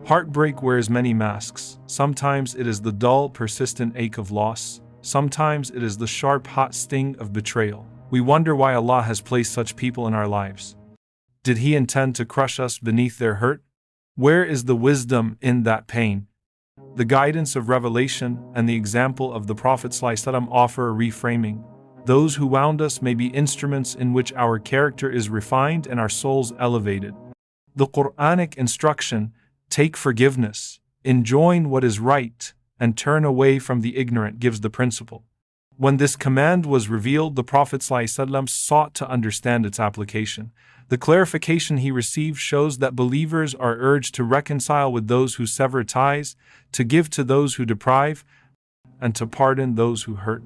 Heartbreak wears many masks. Sometimes it is the dull, persistent ache of loss. Sometimes it is the sharp, hot sting of betrayal. We wonder why Allah has placed such people in our lives. Did He intend to crush us beneath their hurt? Where is the wisdom in that pain? The guidance of revelation and the example of the Prophet ﷺ offer a reframing. Those who wound us may be instruments in which our character is refined and our souls elevated. The Qur'anic instruction, take forgiveness, enjoin what is right, and turn away from the ignorant gives the principle. When this command was revealed, the Prophet ﷺ sought to understand its application. The clarification he received shows that believers are urged to reconcile with those who sever ties, to give to those who deprive, and to pardon those who hurt.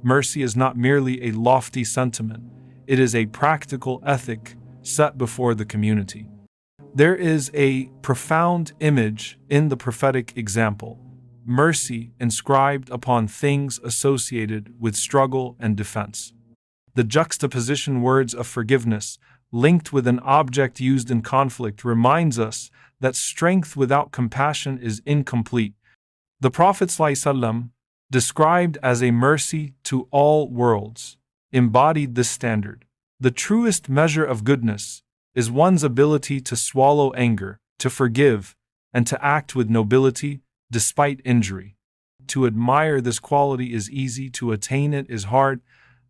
Mercy is not merely a lofty sentiment, it is a practical ethic set before the community. There is a profound image in the prophetic example, mercy inscribed upon things associated with struggle and defense. The juxtaposition words of forgiveness, linked with an object used in conflict, reminds us that strength without compassion is incomplete. The Prophet ﷺ, described as a mercy to all worlds, embodied this standard. The truest measure of goodness is one's ability to swallow anger, to forgive, and to act with nobility despite injury. To admire this quality is easy, to attain it is hard.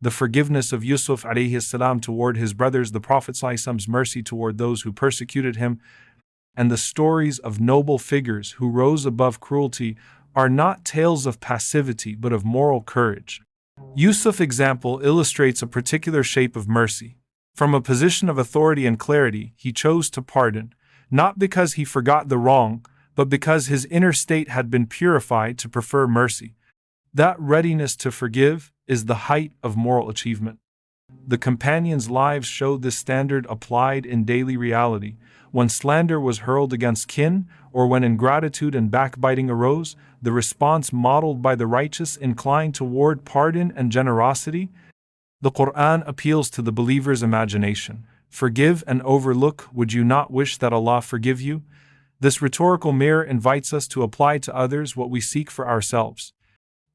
The forgiveness of Yusuf ﷺ toward his brothers, the Prophet ﷺ's mercy toward those who persecuted him, and the stories of noble figures who rose above cruelty are not tales of passivity but of moral courage. Yusuf's example illustrates a particular shape of mercy. From a position of authority and clarity, he chose to pardon, not because he forgot the wrong, but because his inner state had been purified to prefer mercy. That readiness to forgive is the height of moral achievement. The companions' lives show this standard applied in daily reality. When slander was hurled against kin, or when ingratitude and backbiting arose, the response modeled by the righteous inclined toward pardon and generosity. The Qur'an appeals to the believer's imagination. Forgive and overlook, would you not wish that Allah forgive you? This rhetorical mirror invites us to apply to others what we seek for ourselves.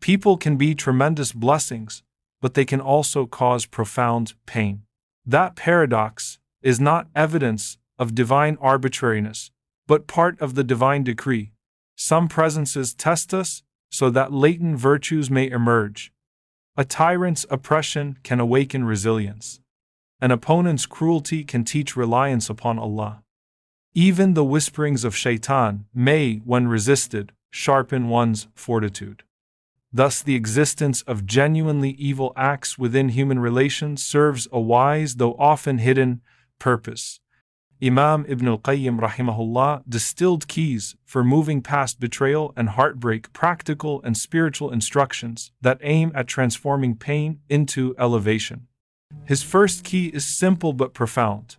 People can be tremendous blessings, but they can also cause profound pain. That paradox is not evidence of divine arbitrariness, but part of the divine decree. Some presences test us so that latent virtues may emerge. A tyrant's oppression can awaken resilience. An opponent's cruelty can teach reliance upon Allah. Even the whisperings of shaitan may, when resisted, sharpen one's fortitude. Thus, the existence of genuinely evil acts within human relations serves a wise, though often hidden, purpose. Imam Ibn al-Qayyim rahimahullah distilled keys for moving past betrayal and heartbreak, practical and spiritual instructions that aim at transforming pain into elevation. His first key is simple but profound.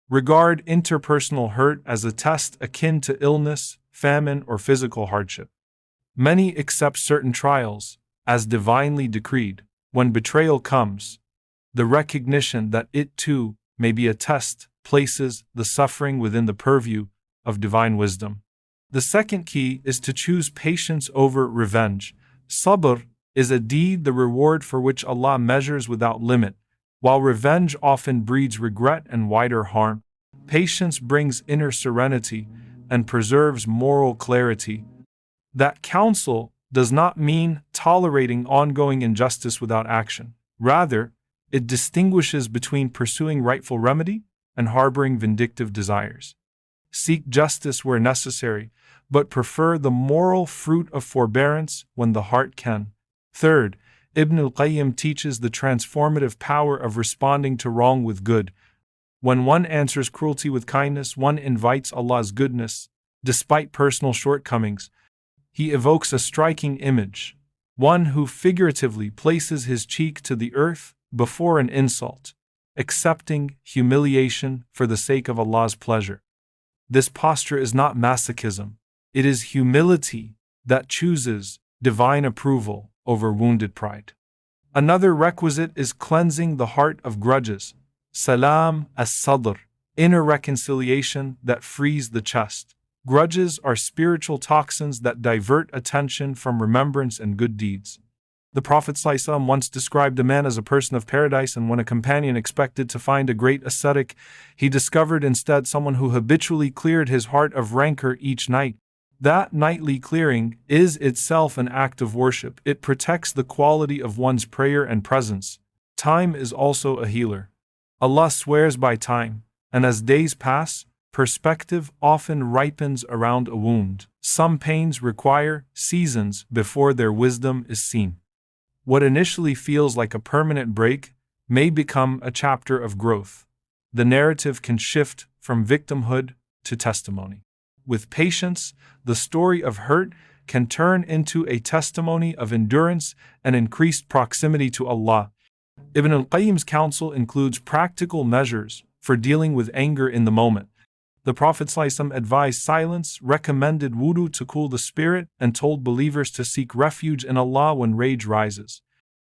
Regard interpersonal hurt as a test akin to illness, famine, or physical hardship. Many accept certain trials as divinely decreed. When betrayal comes, the recognition that it too may be a test places the suffering within the purview of divine wisdom. The second key is to choose patience over revenge. Sabr is a deed, the reward for which Allah measures without limit. While revenge often breeds regret and wider harm, patience brings inner serenity and preserves moral clarity. That counsel does not mean tolerating ongoing injustice without action. Rather, it distinguishes between pursuing rightful remedy and harboring vindictive desires. Seek justice where necessary, but prefer the moral fruit of forbearance when the heart can. Third, Ibn al-Qayyim teaches the transformative power of responding to wrong with good. When one answers cruelty with kindness, one invites Allah's goodness. Despite personal shortcomings, he evokes a striking image, one who figuratively places his cheek to the earth before an insult, accepting humiliation for the sake of Allah's pleasure. This posture is not masochism, it is humility that chooses divine approval over wounded pride. Another requisite is cleansing the heart of grudges. Salam as-Sadr, inner reconciliation that frees the chest. Grudges are spiritual toxins that divert attention from remembrance and good deeds. The Prophet ﷺ once described a man as a person of paradise, and when a companion expected to find a great ascetic, he discovered instead someone who habitually cleared his heart of rancor each night. That nightly clearing is itself an act of worship. It protects the quality of one's prayer and presence. Time is also a healer. Allah swears by time, and as days pass, perspective often ripens around a wound. Some pains require seasons before their wisdom is seen. What initially feels like a permanent break may become a chapter of growth. The narrative can shift from victimhood to testimony. With patience, the story of hurt can turn into a testimony of endurance and increased proximity to Allah. Ibn al-Qayyim's counsel includes practical measures for dealing with anger in the moment. The Prophet ﷺ advised silence, recommended wudu to cool the spirit, and told believers to seek refuge in Allah when rage rises.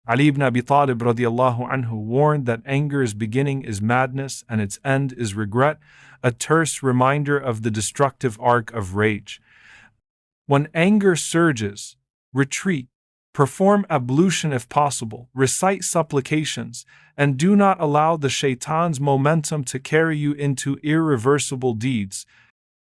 Ali ibn Abi Talib radiallahu anhu warned that anger's beginning is madness and its end is regret, a terse reminder of the destructive arc of rage. When anger surges, retreat, perform ablution if possible, recite supplications, and do not allow the shaitan's momentum to carry you into irreversible deeds.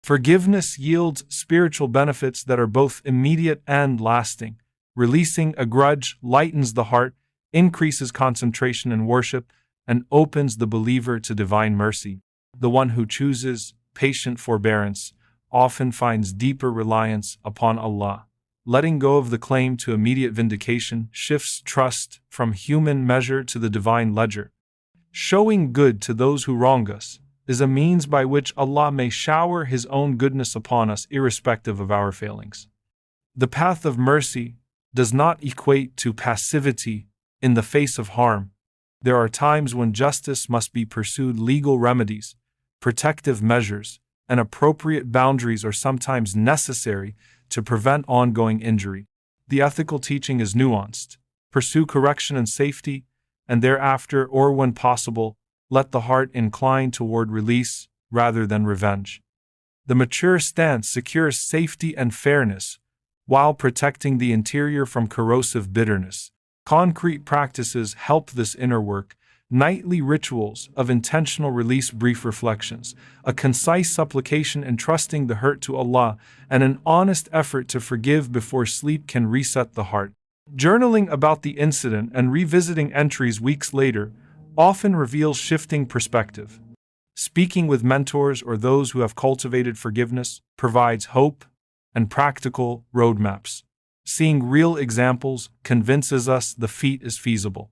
Forgiveness yields spiritual benefits that are both immediate and lasting. Releasing a grudge lightens the heart, increases concentration in worship, and opens the believer to divine mercy. The one who chooses patient forbearance often finds deeper reliance upon Allah. Letting go of the claim to immediate vindication shifts trust from human measure to the divine ledger. Showing good to those who wrong us is a means by which Allah may shower His own goodness upon us irrespective of our failings. The path of mercy does not equate to passivity in the face of harm. There are times when justice must be pursued. Legal remedies, protective measures, and appropriate boundaries are sometimes necessary to prevent ongoing injury. The ethical teaching is nuanced. Pursue correction and safety, and thereafter, or when possible, let the heart incline toward release rather than revenge. The mature stance secures safety and fairness while protecting the interior from corrosive bitterness. Concrete practices help this inner work. Nightly rituals of intentional release, brief reflections, a concise supplication entrusting the hurt to Allah, and an honest effort to forgive before sleep can reset the heart. Journaling about the incident and revisiting entries weeks later often reveals shifting perspective. Speaking with mentors or those who have cultivated forgiveness provides hope and practical roadmaps. Seeing real examples convinces us the feat is feasible.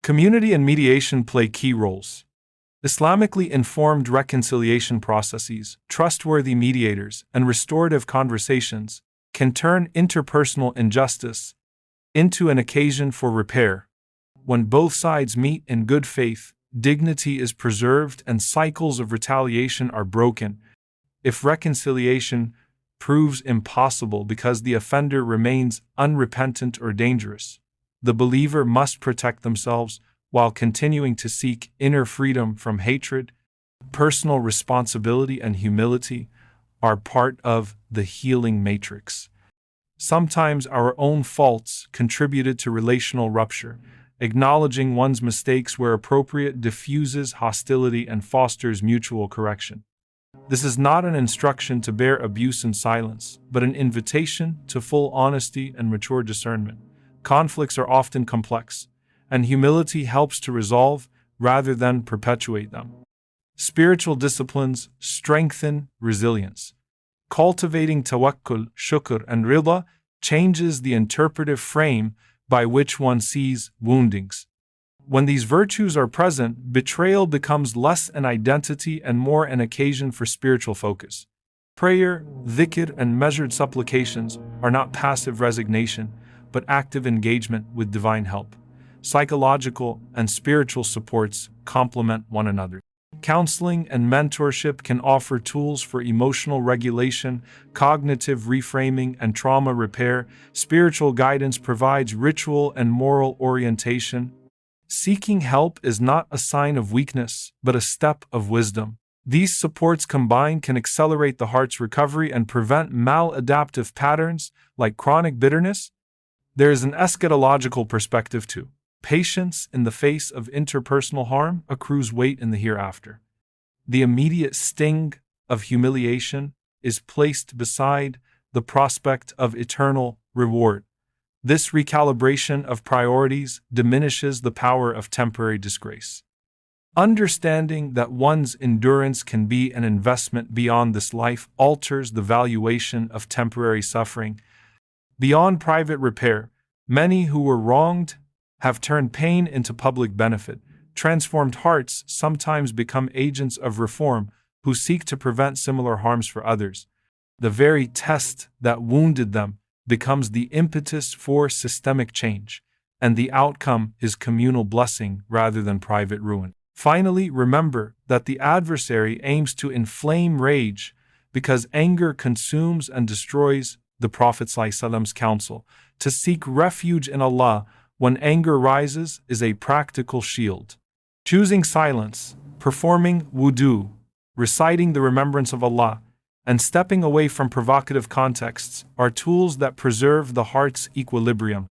Community and mediation play key roles. Islamically informed reconciliation processes, trustworthy mediators, and restorative conversations can turn interpersonal injustice into an occasion for repair. When both sides meet in good faith, dignity is preserved and cycles of retaliation are broken. If reconciliation proves impossible because the offender remains unrepentant or dangerous, the believer must protect themselves while continuing to seek inner freedom from hatred. Personal responsibility and humility are part of the healing matrix. Sometimes our own faults contributed to relational rupture. Acknowledging one's mistakes where appropriate diffuses hostility and fosters mutual correction. This is not an instruction to bear abuse in silence, but an invitation to full honesty and mature discernment. Conflicts are often complex, and humility helps to resolve rather than perpetuate them. Spiritual disciplines strengthen resilience. Cultivating tawakkul, shukr, and rida changes the interpretive frame by which one sees woundings. When these virtues are present, betrayal becomes less an identity and more an occasion for spiritual focus. Prayer, dhikr, and measured supplications are not passive resignation, but active engagement with divine help. Psychological and spiritual supports complement one another. Counseling and mentorship can offer tools for emotional regulation, cognitive reframing, and trauma repair. Spiritual guidance provides ritual and moral orientation. Seeking help is not a sign of weakness, but a step of wisdom. These supports combined can accelerate the heart's recovery and prevent maladaptive patterns like chronic bitterness. There is an eschatological perspective too. Patience in the face of interpersonal harm accrues weight in the hereafter. The immediate sting of humiliation is placed beside the prospect of eternal reward. This recalibration of priorities diminishes the power of temporary disgrace. Understanding that one's endurance can be an investment beyond this life alters the valuation of temporary suffering. Beyond private repair, many who were wronged have turned pain into public benefit. Transformed hearts sometimes become agents of reform who seek to prevent similar harms for others. The very test that wounded them becomes the impetus for systemic change, and the outcome is communal blessing rather than private ruin. Finally, remember that the adversary aims to inflame rage because anger consumes and destroys. The Prophet's counsel to seek refuge in Allah when anger rises is a practical shield. Choosing silence, performing wudu, reciting the remembrance of Allah, and stepping away from provocative contexts are tools that preserve the heart's equilibrium.